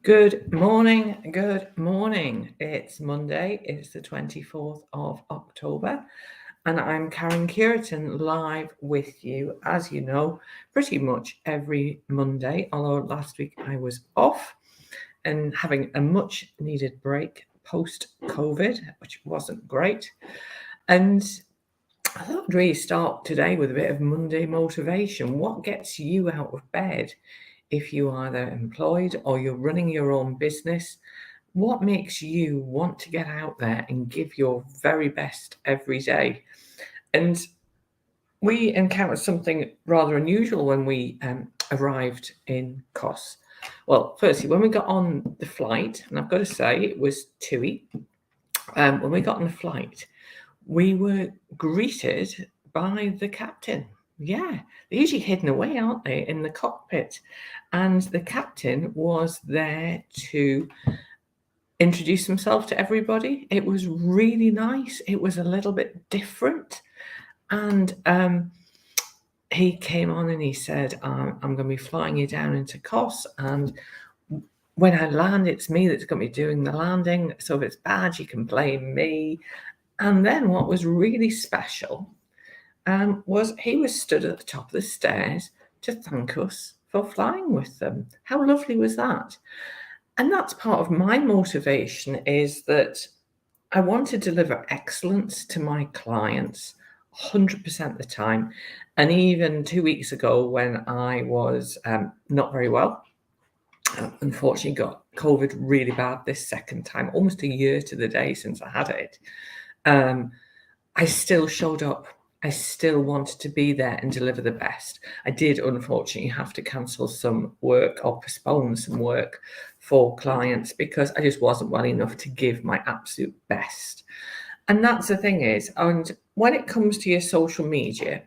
Good morning. Good morning. It's Monday. It's the 24th of October, and I'm Karen Curitan live with you, as you know, pretty much every Monday. Although last week I was off and having a much needed break post COVID, which wasn't great. And I thought I'd really start today with a bit of Monday motivation. What gets you out of bed if you are either employed or you're running your own business? What makes you want to get out there and give your very best every day? And we encountered something rather unusual when we arrived in Kos. Well, firstly, when we got on the flight, and I've got to say it was TUI, when we got on the flight, we were greeted by the captain. Yeah, they're usually hidden away, aren't they, in the cockpit? And the captain was there to introduce himself to everybody. It was really nice. It was a little bit different. And he came on and he said, I'm going to be flying you down into Kos. And when I land, it's me that's going to be doing the landing. So if it's bad, you can blame me. And then what was really special was he was stood at the top of the stairs to thank us for flying with them. How lovely was that? And that's part of my motivation, is that I want to deliver excellence to my clients 100% of the time. And even 2 weeks ago, when I was not very well, unfortunately got COVID really bad this second time, almost a year to the day since I had it. I still showed up. I still wanted to be there and deliver the best. I did unfortunately have to cancel some work or postpone some work for clients because I just wasn't well enough to give my absolute best. And that's the thing is, and when it comes to your social media,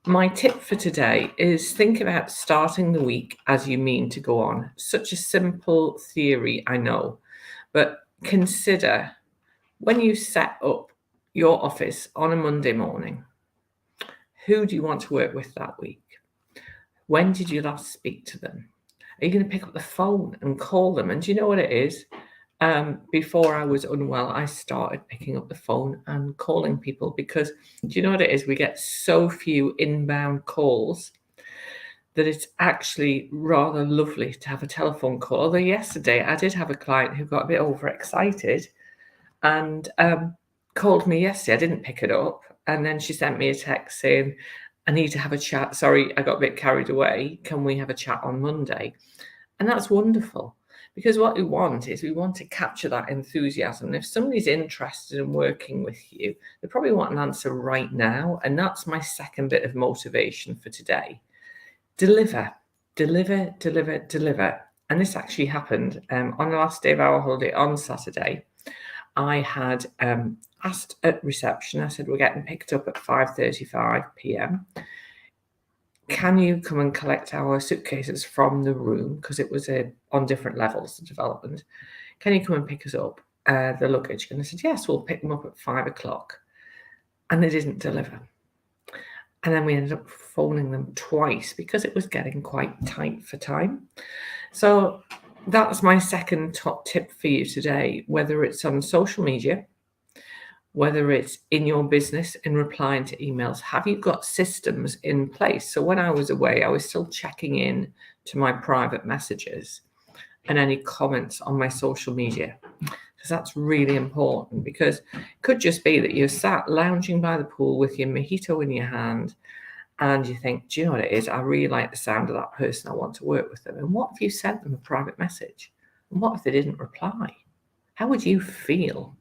my tip for today is think about starting the week as you mean to go on. Such a simple theory, I know, but consider when you set up your office on a Monday morning, who do you want to work with that week? When did you last speak to them? Are you going to pick up the phone and call them? And do you know what it is? Before I was unwell, I started picking up the phone and calling people because do you know what it is? We get so few inbound calls that it's actually rather lovely to have a telephone call. Although yesterday I did have a client who got a bit overexcited and called me yesterday. I didn't pick it up. And then she sent me a text saying, I need to have a chat. Sorry, I got a bit carried away. Can we have a chat on Monday? And that's wonderful because what we want is we want to capture that enthusiasm. And if somebody's interested in working with you, they probably want an answer right now. And that's my second bit of motivation for today. Deliver, deliver, deliver, deliver. And this actually happened on the last day of our holiday on Saturday. I had asked at reception, I said, we're getting picked up at 5:35 p.m. Can you come and collect our suitcases from the room? Because it was on different levels of development. Can you come and pick us up, the luggage? And I said, yes, we'll pick them up at 5 o'clock. And they didn't deliver. And then we ended up phoning them twice because it was getting quite tight for time. So that's my second top tip for you today, whether it's on social media, whether it's in your business in replying to emails. Have you got systems in place? So when I was away, I was still checking in to my private messages and any comments on my social media, because that's really important, because it could just be that you're sat lounging by the pool with your mojito in your hand and you think, do you know what it is? I really like the sound of that person. I want to work with them. And what if you sent them a private message? And what if they didn't reply? How would you feel?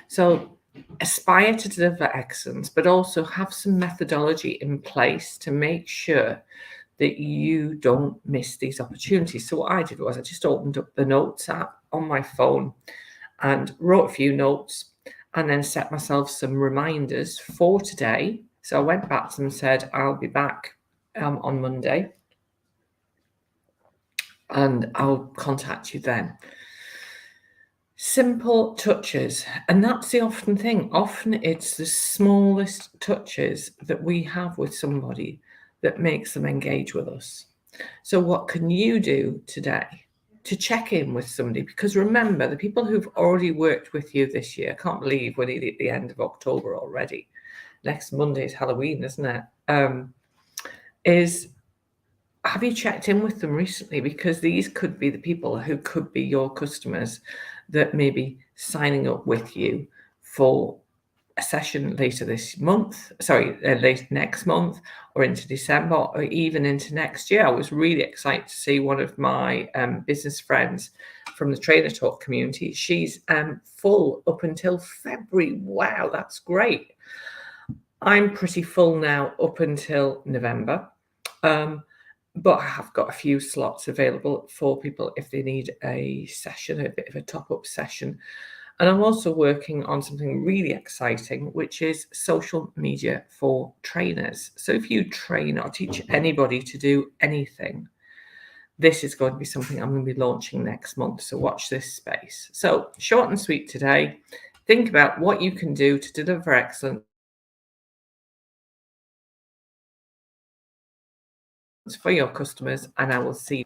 So aspire to deliver excellence, but also have some methodology in place to make sure that you don't miss these opportunities. So what I did was I just opened up the notes app on my phone and wrote a few notes and then set myself some reminders for today. So I went back to them and said, I'll be back on Monday and I'll contact you then. Simple touches. And that's the often thing. Often it's the smallest touches that we have with somebody that makes them engage with us. So what can you do today to check in with somebody, because remember, the people who've already worked with you this year, I can't believe we're nearly at the end of October already. Next Monday is Halloween, isn't it? Have you checked in with them recently? Because these could be the people who could be your customers that may be signing up with you for a session later this month, late next month, or into December, or even into next year. I was really excited to see one of my business friends from the Trainer Talk community. She's full up until February. Wow, that's great. I'm pretty full now up until November. But I have got a few slots available for people if they need a session, a bit of a top-up session. And I'm also working on something really exciting, which is social media for trainers. So if you train or teach anybody to do anything, this is going to be something I'm going to be launching next month. So watch this space. So short and sweet today. Think about what you can do to deliver excellence for your customers, and I will see you.